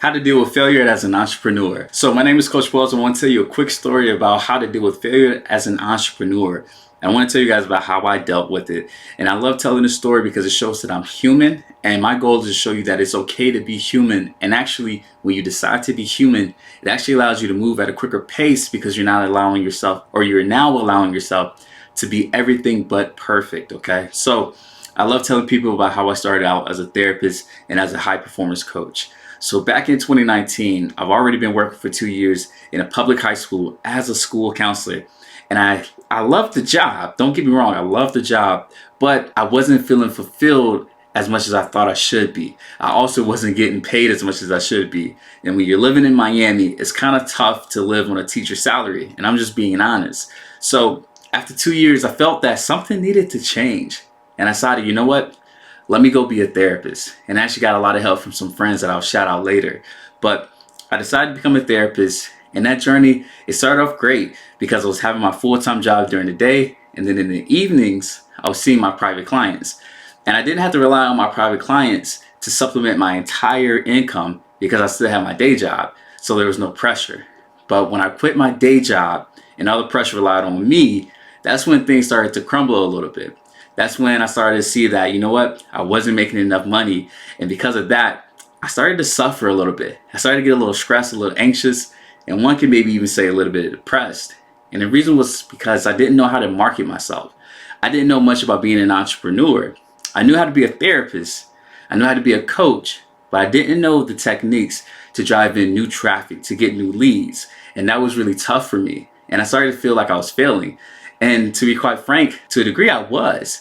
How to deal with failure as an entrepreneur. So my name is Coach Wells. I want to tell you a quick story about how to deal with failure as an entrepreneur. I want to tell you guys about how I dealt with it. And I love telling the story because it shows that I'm human. And my goal is to show you that it's okay to be human. And actually, when you decide to be human, it actually allows you to move at a quicker pace because you're not allowing yourself, or you're now allowing yourself to be everything but perfect. Okay. So I love telling people about how I started out as a therapist and as a high performance coach. So back in 2019, I've already been working for 2 years in a public high school as a school counselor. And I loved the job. Don't get me wrong, I loved the job, but I wasn't feeling fulfilled as much as I thought I should be. I also wasn't getting paid as much as I should be. And when you're living in Miami, it's kind of tough to live on a teacher's salary. And I'm just being honest. So after 2 years, I felt that something needed to change. And I decided, you know what? Let me go be a therapist. And I actually got a lot of help from some friends that I'll shout out later. But I decided to become a therapist. And that journey, it started off great because I was having my full-time job during the day. And then in the evenings, I was seeing my private clients. And I didn't have to rely on my private clients to supplement my entire income because I still had my day job. So there was no pressure. But when I quit my day job and all the pressure relied on me, that's when things started to crumble a little bit. That's when I started to see that, you know what, I wasn't making enough money. And because of that, I started to suffer a little bit. I started to get a little stressed, a little anxious, and one can maybe even say a little bit depressed. And the reason was because I didn't know how to market myself. I didn't know much about being an entrepreneur. I knew how to be a therapist. I knew how to be a coach, but I didn't know the techniques to drive in new traffic, to get new leads. And that was really tough for me. And I started to feel like I was failing. And to be quite frank, to a degree I was.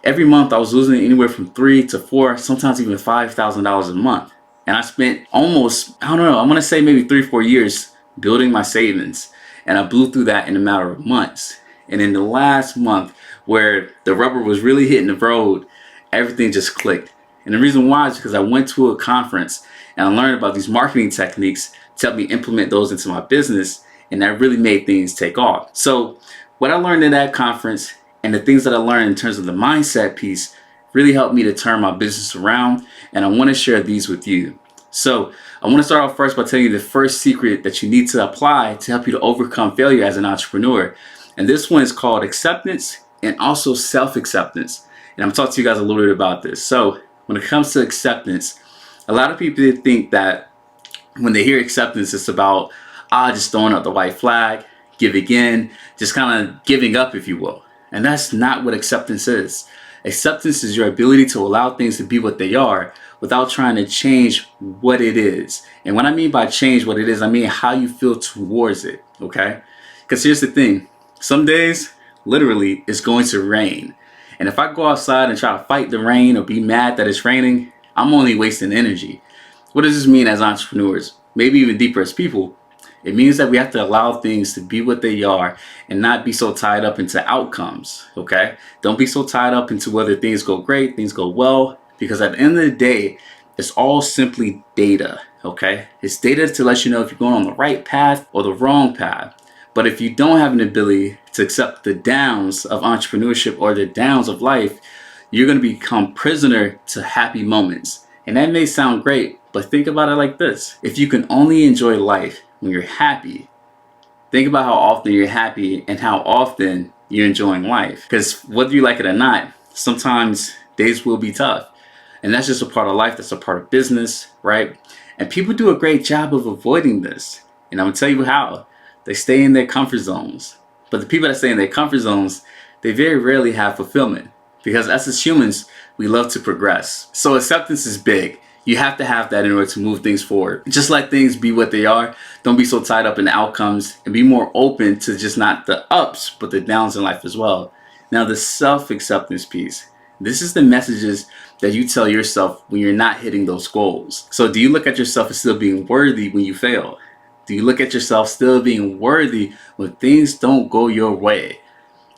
Every month I was losing anywhere from $3,000 to $4,000, sometimes even $5,000 a month. And I spent almost, I don't know, I'm gonna say maybe 3 or 4 years building my savings. And I blew through that in a matter of months. And in the last month where the rubber was really hitting the road, everything just clicked. And the reason why is because I went to a conference and I learned about these marketing techniques to help me implement those into my business. And that really made things take off. So what I learned in that conference and the things that I learned in terms of the mindset piece really helped me to turn my business around, and I want to share these with you. So I want to start off first by telling you the first secret that you need to apply to help you to overcome failure as an entrepreneur. And this one is called acceptance and also self-acceptance. And I'm talking to you guys a little bit about this. So when it comes to acceptance, a lot of people think that when they hear acceptance, it's about just throwing up the white flag, giving in, just kind of giving up, if you will. And that's not what acceptance is. Acceptance is your ability to allow things to be what they are without trying to change what it is. And what I mean by change what it is, I mean how you feel towards it, okay? Because here's the thing. Some days, literally, it's going to rain. And if I go outside and try to fight the rain or be mad that it's raining, I'm only wasting energy. What does this mean as entrepreneurs? Maybe even deeper as people. It means that we have to allow things to be what they are and not be so tied up into outcomes, okay? Don't be so tied up into whether things go great, things go well, because at the end of the day, it's all simply data, okay? It's data to let you know if you're going on the right path or the wrong path. But if you don't have an ability to accept the downs of entrepreneurship or the downs of life, you're going to become prisoner to happy moments. And that may sound great, but think about it like this. If you can only enjoy life when you're happy, think about how often you're happy and how often you're enjoying life. Because whether you like it or not, sometimes days will be tough. And that's just a part of life. That's a part of business, right? And people do a great job of avoiding this. And I'm going to tell you how. They stay in their comfort zones. But the people that stay in their comfort zones, they very rarely have fulfillment. Because as humans, we love to progress. So acceptance is big. You have to have that in order to move things forward. Just let things be what they are. Don't be so tied up in the outcomes, and be more open to just not the ups, but the downs in life as well. Now, the self-acceptance piece. This is the messages that you tell yourself when you're not hitting those goals. So do you look at yourself as still being worthy when you fail? Do you look at yourself still being worthy when things don't go your way?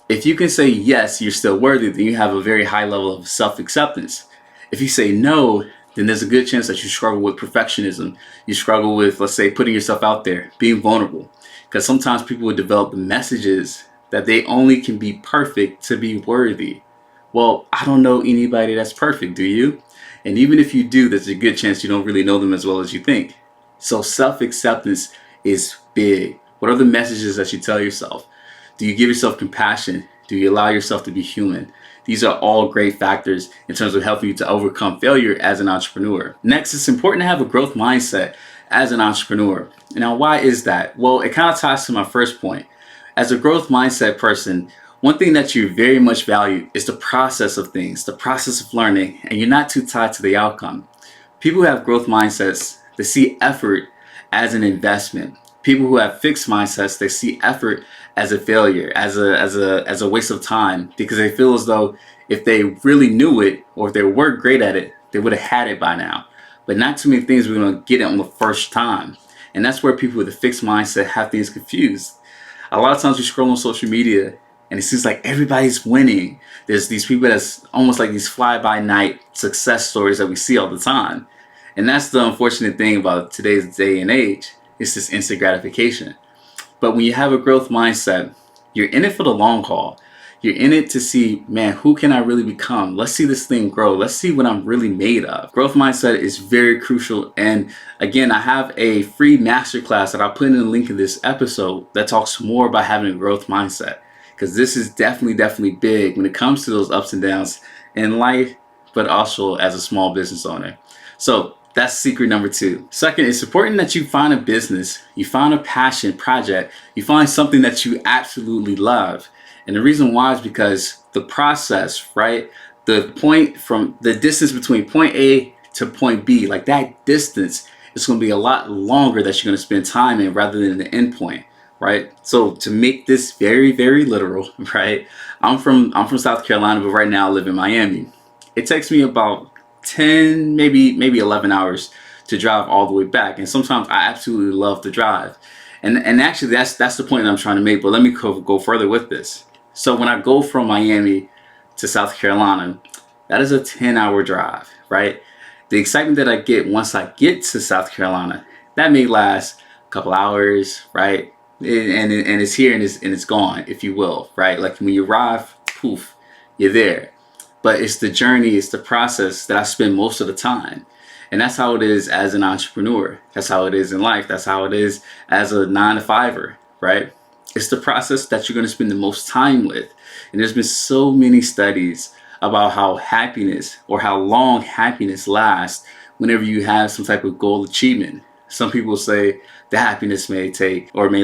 If you can say yes, you're still worthy, then you have a very high level of self-acceptance. If you say no, then there's a good chance that you struggle with perfectionism. You struggle with, let's say, putting yourself out there, being vulnerable. Because sometimes people will develop the messages that they only can be perfect to be worthy. Well, I don't know anybody that's perfect, do you? And even if you do, there's a good chance you don't really know them as well as you think. So self-acceptance is big. What are the messages that you tell yourself? Do you give yourself compassion? Do you allow yourself to be human? These are all great factors in terms of helping you to overcome failure as an entrepreneur. Next, it's important to have a growth mindset as an entrepreneur. Now, why is that? Well, it kind of ties to my first point. As a growth mindset person, one thing that you very much value is the process of things, the process of learning, and you're not too tied to the outcome. People who have growth mindsets, they see effort as an investment. People who have fixed mindsets, they see effort as a failure, as a waste of time, because they feel as though if they really knew it or if they were great at it, they would have had it by now. But not too many things we're going to get it on the first time. And that's where people with a fixed mindset have things confused. A lot of times we scroll on social media and it seems like everybody's winning. There's these people that's almost like these fly-by-night success stories that we see all the time. And that's the unfortunate thing about today's day and age. It's this instant gratification. But when you have a growth mindset, you're in it for the long haul. You're in it to see, man, who can I really become? Let's see this thing grow. Let's see what I'm really made of. Growth mindset is very crucial. And again, I have a free masterclass that I'll put in the link in this episode that talks more about having a growth mindset. Because this is definitely big when it comes to those ups and downs in life, but also as a small business owner. So that's secret number 2. Second, it's important that you find a business, you find a passion project, you find something that you absolutely love. And the reason why is because the process, right? The distance between point A to point B, like that distance is going to be a lot longer that you're going to spend time in rather than the end point, right? So to make this very literal, right? I'm from South Carolina, but right now I live in Miami. It takes me about 10, maybe 11 hours to drive all the way back. And sometimes I absolutely love to drive. And actually that's the point that I'm trying to make, but let me go further with this. So when I go from Miami to South Carolina, that is a 10-hour drive, right? The excitement that I get once I get to South Carolina, that may last a couple hours, right? And it's here and it's gone, if you will, right? Like when you arrive, poof, you're there. But it's the journey, it's the process that I spend most of the time. And that's how it is as an entrepreneur. That's how it is in life. That's how it is as a 9-to-5er, right? It's the process that you're going to spend the most time with. And there's been so many studies about how happiness or how long happiness lasts whenever you have some type of goal achievement. Some people say the happiness may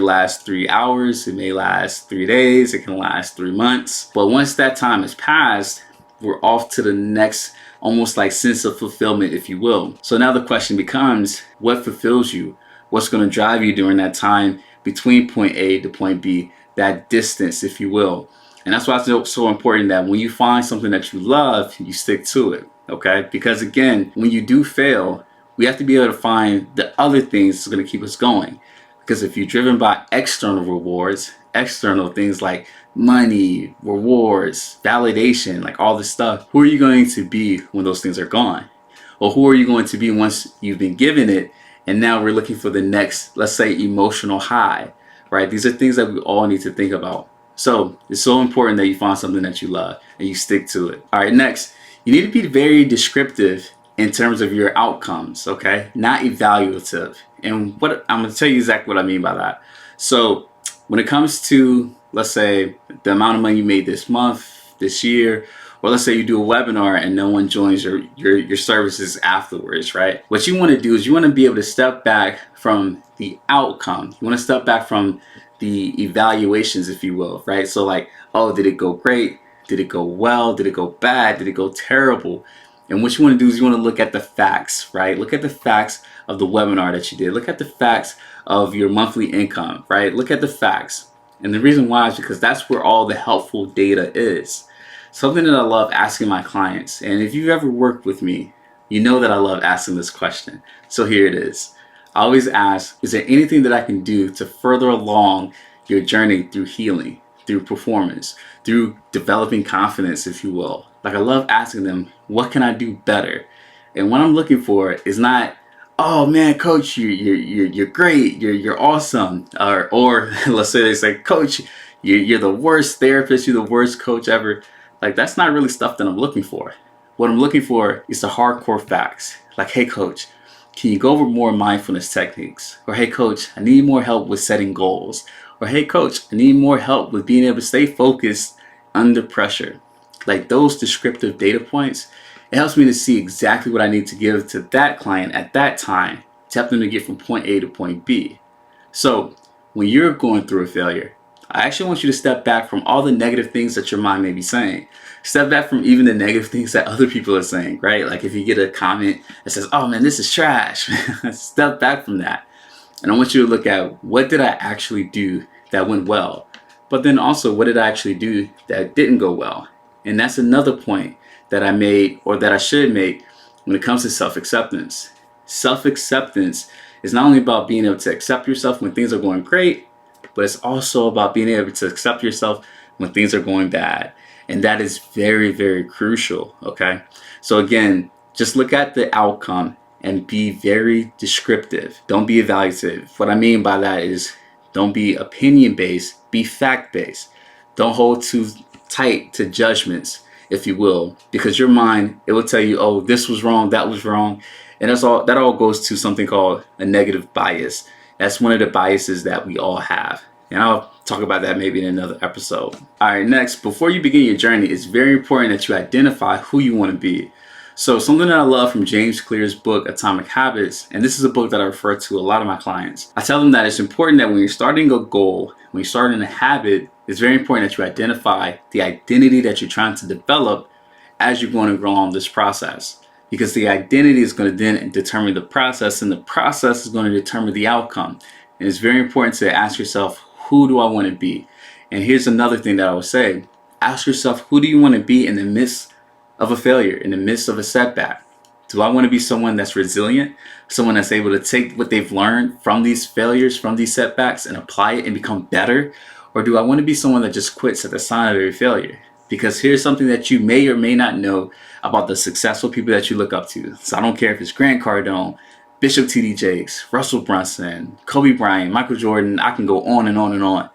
last 3 hours, it may last 3 days, it can last 3 months. But once that time has passed, we're off to the next almost like sense of fulfillment, if you will. So now the question becomes, what fulfills you? What's going to drive you during that time between point A to point B, that distance, if you will? And that's why it's so important that when you find something that you love, you stick to it, okay? Because again, when you do fail, we have to be able to find the other things that's going to keep us going. Because if you're driven by external rewards, external things like money, rewards, validation, like all this stuff, who are you going to be when those things are gone? Or who are you going to be once you've been given it and now we're looking for the next, let's say, emotional high, right? These are things that we all need to think about. So it's so important that you find something that you love and you stick to it. All right, next, you need to be very descriptive in terms of your outcomes, okay? Not evaluative. And what I'm going to tell you exactly what I mean by that. So when it comes to, let's say, the amount of money you made this month, this year, or let's say you do a webinar and no one joins your services afterwards, right? What you want to do is you want to be able to step back from the outcome. You want to step back from the evaluations, if you will, right? So like, oh, did it go great? Did it go well? Did it go bad? Did it go terrible? And what you want to do is you want to look at the facts, right? Look at the facts of the webinar that you did. Look at the facts of your monthly income, right? Look at the facts. And the reason why is because that's where all the helpful data is. Something that I love asking my clients, and if you've ever worked with me, you know that I love asking this question. So here it is. I always ask, is there anything that I can do to further along your journey through healing, through performance, through developing confidence, if you will? Like I love asking them, what can I do better? And what I'm looking for is not, oh man, coach, you're great, you're awesome, or let's say they say, coach, you're the worst therapist, you're the worst coach ever. Like that's not really stuff that I'm looking for. What I'm looking for is the hardcore facts. Like, hey coach, can you go over more mindfulness techniques? Or hey coach, I need more help with setting goals. Or hey coach, I need more help with being able to stay focused under pressure. Like those descriptive data points, it helps me to see exactly what I need to give to that client at that time to help them to get from point A to point B. So when you're going through a failure, I actually want you to step back from all the negative things that your mind may be saying. Step back from even the negative things that other people are saying, right? Like if you get a comment that says, oh man, this is trash. Step back from that. And I want you to look at what did I actually do that went well? But then also, what did I actually do that didn't go well? And that's another point that I made, or that I should make, when it comes to self-acceptance. Self-acceptance is not only about being able to accept yourself when things are going great, but it's also about being able to accept yourself when things are going bad. And that is very, very crucial, okay? So again, just look at the outcome and be very descriptive. Don't be evaluative. What I mean by that is don't be opinion-based, be fact-based. Don't hold too tight to judgments, if you will, because your mind, it will tell you, oh, this was wrong, that was wrong. And that all goes to something called a negative bias. That's one of the biases that we all have. And I'll talk about that maybe in another episode. All right, next, before you begin your journey, it's very important that you identify who you want to be. So something that I love from James Clear's book, Atomic Habits, and this is a book that I refer to a lot of my clients. I tell them that it's important that when you're starting a goal, when you're starting a habit, it's very important that you identify the identity that you're trying to develop as you're going to go on this process. Because the identity is going to then determine the process, and the process is going to determine the outcome. And it's very important to ask yourself, who do I want to be? And here's another thing that I would say. Ask yourself, who do you want to be in the midst of a failure, in the midst of a setback? Do I want to be someone that's resilient, someone that's able to take what they've learned from these failures, from these setbacks, and apply it and become better? Or do I want to be someone that just quits at the sign of every failure? Because here's something that you may or may not know about the successful people that you look up to. So I don't care if it's Grant Cardone, Bishop T.D. Jakes, Russell Brunson, Kobe Bryant, Michael Jordan. I can go on and on and on.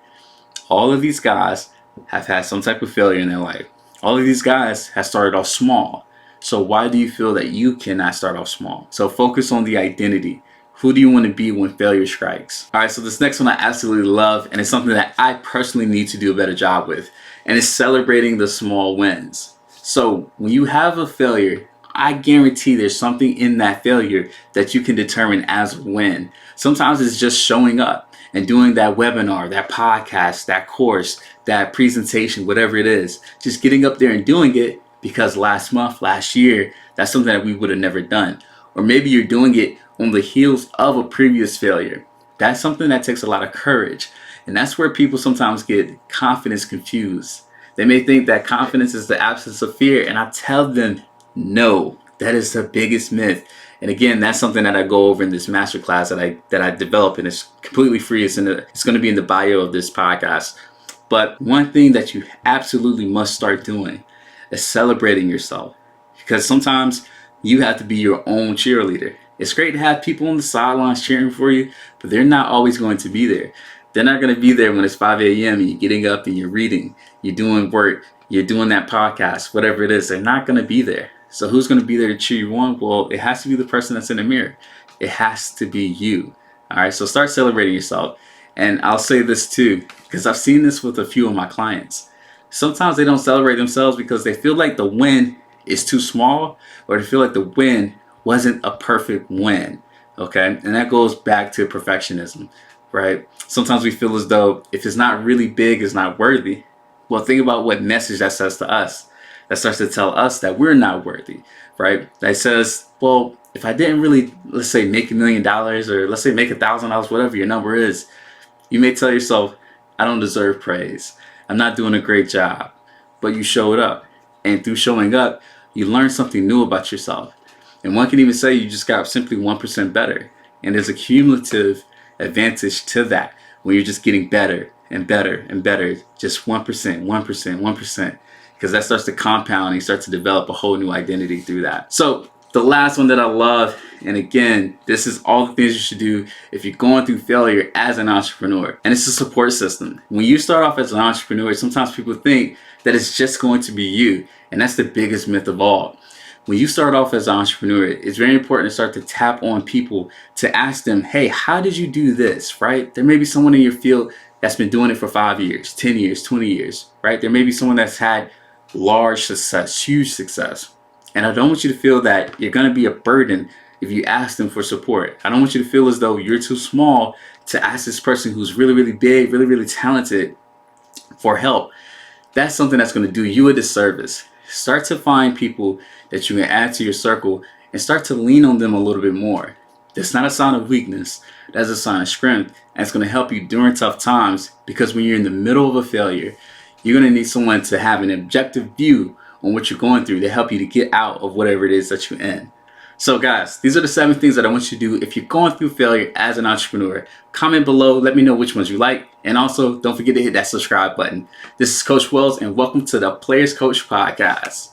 All of these guys have had some type of failure in their life. All of these guys have started off small. So why do you feel that you cannot start off small? So focus on the identity. Who do you want to be when failure strikes? All right, so this next one I absolutely love, and it's something that I personally need to do a better job with, and it's celebrating the small wins. So when you have a failure, I guarantee there's something in that failure that you can determine as a win. Sometimes it's just showing up and doing that webinar, that podcast, that course, that presentation, whatever it is. Just getting up there and doing it because last month, last year, that's something that we would have never done. Or maybe you're doing it on the heels of a previous failure. That's something that takes a lot of courage. And that's where people sometimes get confidence confused. They may think that confidence is the absence of fear, and I tell them, no, that is the biggest myth. And again, that's something that I go over in this masterclass that I develop, and it's completely free. It's going to be in the bio of this podcast. But one thing that you absolutely must start doing is celebrating yourself, because sometimes you have to be your own cheerleader. It's great to have people on the sidelines cheering for you, but they're not always going to be there. They're not going to be there when it's 5 a.m. and you're getting up and you're reading, you're doing work, you're doing that podcast, whatever it is. They're not going to be there. So who's going to be there to cheer you on? Well, it has to be the person that's in the mirror. It has to be you. All right, so start celebrating yourself. And I'll say this too, because I've seen this with a few of my clients. Sometimes they don't celebrate themselves because they feel like the win is too small, or they feel like the win wasn't a perfect win. Okay, and that goes back to perfectionism, right? Sometimes we feel as though if it's not really big, it's not worthy. Well, think about what message that says to us. That starts to tell us that we're not worthy, right? That says, well, if I didn't really, let's say, make $1 million, or let's say make $1,000, whatever your number is, you may tell yourself, I don't deserve praise. I'm not doing a great job. But you showed up. And through showing up, you learned something new about yourself. And one can even say you just got simply 1% better. And there's a cumulative advantage to that when you're just getting better and better and better. Just 1%, 1%, 1%. Because that starts to compound and you start to develop a whole new identity through that. So the last one that I love, and again, this is all the things you should do if you're going through failure as an entrepreneur, and it's a support system. When you start off as an entrepreneur, sometimes people think that it's just going to be you, and that's the biggest myth of all. when you start off as an entrepreneur, it's very important to start to tap on people to ask them, hey, how did you do this, right? There may be someone in your field that's been doing it for 5 years, 10 years, 20 years, right? There may be someone that's had large success, huge success. And I don't want you to feel that you're going to be a burden if you ask them for support. I don't want you to feel as though you're too small to ask this person who's really, really big, really, really talented for help. That's something that's going to do you a disservice. Start to find people that you can add to your circle and start to lean on them a little bit more. That's not a sign of weakness. That's a sign of strength. And it's going to help you during tough times, because when you're in the middle of a failure, you're going to need someone to have an objective view on what you're going through to help you to get out of whatever it is that you're in. So guys, these are the 7 things that I want you to do if you're going through failure as an entrepreneur. Comment below, let me know which ones you like. And also, don't forget to hit that subscribe button. This is Coach Wells, and welcome to the Players Coach Podcast.